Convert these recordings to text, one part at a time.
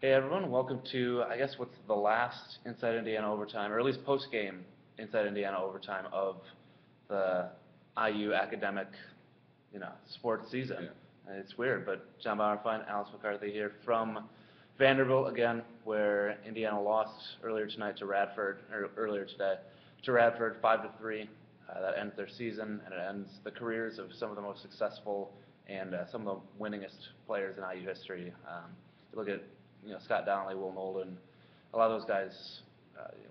Hey everyone, welcome to I guess what's the last Inside Indiana overtime, or at least post-game Inside Indiana overtime of the IU academic, sports season. It's weird, but John Bauerfein, Alice McCarthy here from Vanderbilt again, where Indiana lost earlier tonight to Radford, or earlier today to Radford, 5-3. That ends their season, and it ends the careers of some of the most successful and some of the winningest players in IU history. You look at Scott Donnelly, Will Nolden, a lot of those guys,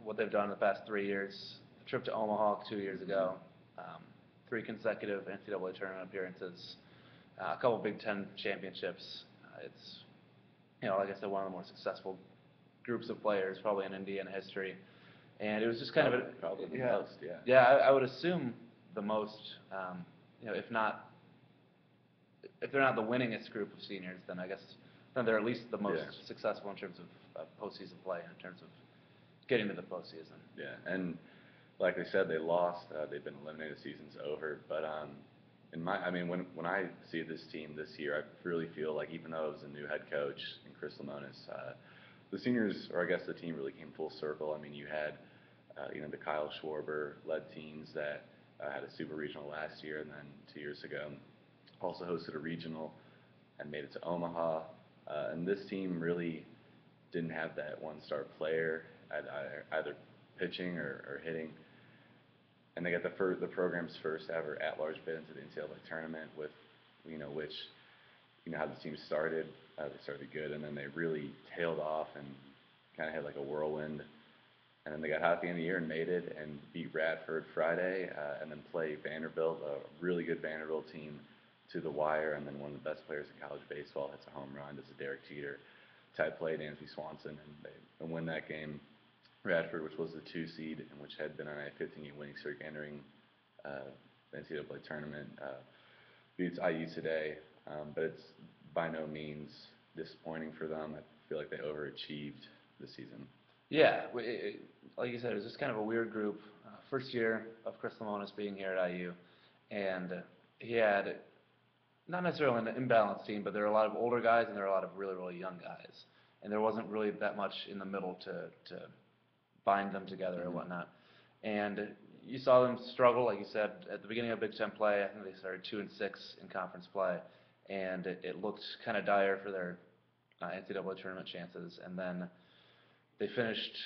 what they've done in the past 3 years. The trip to Omaha 2 years ago, 3 consecutive NCAA tournament appearances, a couple Big Ten championships. It's, like I said, one of the more successful groups of players probably in Indiana history. And it was just kind of probably the most, yeah. Yeah, I would assume the most, if they're not the winningest group of seniors, then I guess then they're at least the most successful in terms of postseason play, in terms of getting to the postseason. Yeah, and like they said, they lost. They've been eliminated. The season's over. But when I see this team this year, I really feel like even though it was a new head coach and Chris Lemonis, the seniors, or I guess the team, really came full circle. I mean, you had the Kyle Schwarber led teams that had a super regional last year, and then 2 years ago also hosted a regional and made it to Omaha. And this team really didn't have that one-star player at either pitching or hitting. And they got the program's first ever at-large bid into the NCAA tournament with, which, how the team started. They started good, and then they really tailed off and kind of had like a whirlwind. And then they got hot at the end of the year and made it and beat Radford Friday, and then play Vanderbilt, a really good Vanderbilt team, to the wire, and then one of the best players in college baseball hits a home run, does a Derek Jeter type play, Dansby Swanson, and they win that game. Radford, which was the 2 seed and which had been on a 15-game winning streak entering the NCAA tournament, beats IU today, but it's by no means disappointing for them. I feel like they overachieved this season. Yeah, like you said, it was just kind of a weird group. First year of Chris Lemonis being here at IU, and he had not necessarily an imbalanced team, but there are a lot of older guys and there are a lot of really, really young guys. And there wasn't really that much in the middle to bind them together or whatnot. And you saw them struggle, like you said, at the beginning of Big Ten play. I think they started 2-6 in conference play, and it looked kind of dire for their NCAA tournament chances. And then they finished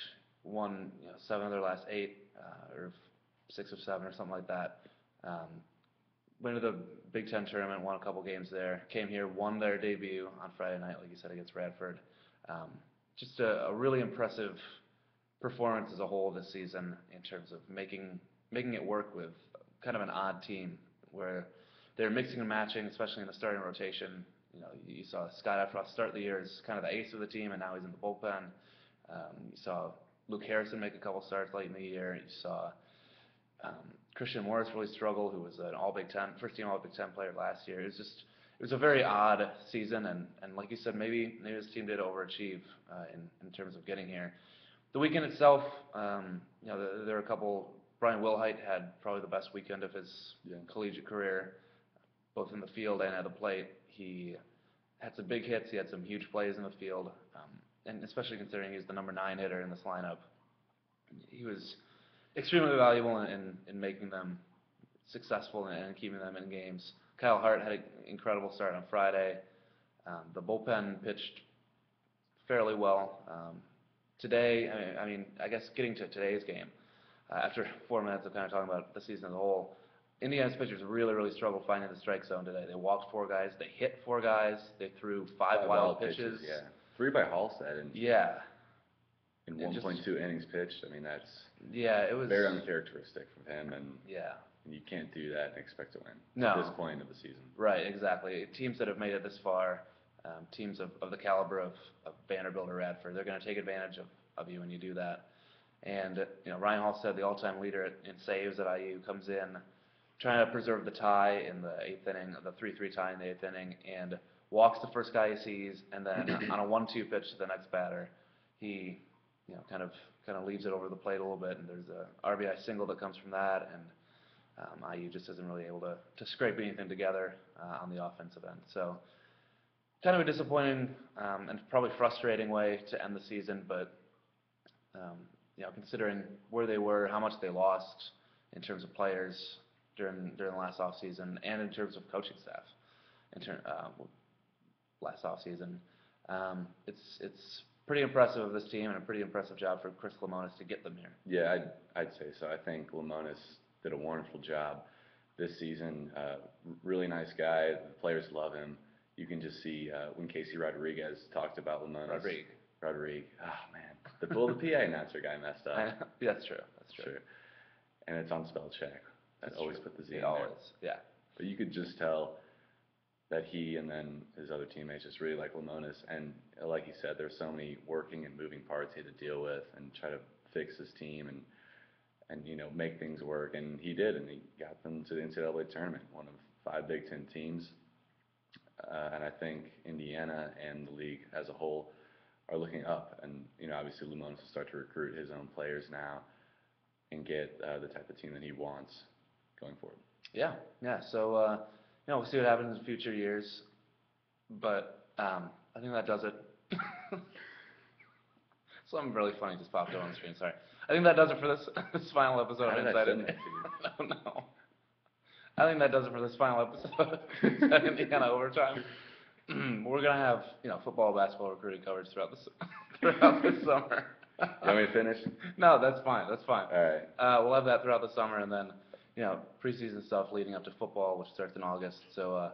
won 7 of their last 8, or 6 of 7 or something like that. Went to the Big Ten tournament, won a couple games there, came here, won their debut on Friday night, like you said, against Radford. Just a really impressive performance as a whole this season in terms of making it work with kind of an odd team where they're mixing and matching, especially in the starting rotation. You saw Scott Efross start the year as kind of the ace of the team, and now he's in the bullpen. You saw Luke Harrison make a couple starts late in the year. You saw Christian Morris really struggled, who was an All-Big Ten, first-team All-Big Ten player last year. It was a very odd season, and like you said, maybe this team did overachieve in terms of getting here. The weekend itself, there were a couple. Brian Wilhite had probably the best weekend of his collegiate career, both in the field and at the plate. He had some big hits. He had some huge plays in the field, and especially considering he was the number 9 hitter in this lineup, he was extremely valuable in making them successful and keeping them in games. Kyle Hart had an incredible start on Friday. The bullpen pitched fairly well. Today, I guess getting to today's game, after 4 minutes of kind of talking about the season as a whole, Indiana's pitchers really, really struggled finding the strike zone today. They walked 4 guys, they hit 4 guys, they threw 5 wild pitches. Yeah, 3 by Halstead. And in 1.2 innings pitched. It was very uncharacteristic from him, and yeah, you can't do that and expect to win at this point of the season. Right, exactly. Teams that have made it this far, teams of the caliber of Vanderbilt or Radford, they're going to take advantage of you when you do that. And Ryan Halstead, the all-time leader in saves at IU, comes in trying to preserve the tie in the 8th inning, the 3-3 tie in the 8th inning, and walks the first guy he sees, and then on a 1-2 pitch to the next batter, he kind of leaves it over the plate a little bit, and there's a RBI single that comes from that, and IU just isn't really able to scrape anything together on the offensive end. So kind of a disappointing and probably frustrating way to end the season, but considering where they were, how much they lost in terms of players during the last off season, and in terms of coaching staff, last off season, it's pretty impressive of this team and a pretty impressive job for Chris Lemonis to get them here. Yeah, I'd say so. I think Lemonis did a wonderful job this season. Really nice guy. The players love him. You can just see when Casey Rodriguez talked about Lemonis. Rodriguez. Oh man, the PA announcer guy messed up. That's true. That's true. And it's on spell check. That always put the Z in there. Always, yeah. But you could just tell that he and then his other teammates just really like Lemonis. And like you said, there's so many working and moving parts he had to deal with and try to fix his team and make things work. And he did, and he got them to the NCAA tournament, one of 5 Big Ten teams. And I think Indiana and the league as a whole are looking up. And, obviously Lemonis will start to recruit his own players now and get the type of team that he wants going forward. Yeah. So, we'll see what happens in future years. But I think that does it. Something really funny just popped up on the screen. Sorry. I think that does it for this final episode of Inside Indiana. I don't know. I think that does it for this final episode of Inside Indiana Overtime. We're gonna have football, basketball recruiting coverage throughout this summer. You want me to finish? No, that's fine. All right. We'll have that throughout the summer, and then preseason stuff leading up to football, which starts in August. So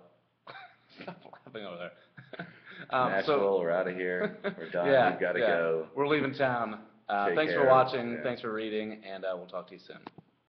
stop laughing over there. Nashville, we're out of here. We're done. Yeah, We've got to go. We're leaving town. Thanks for watching. Thanks for reading, and we'll talk to you soon.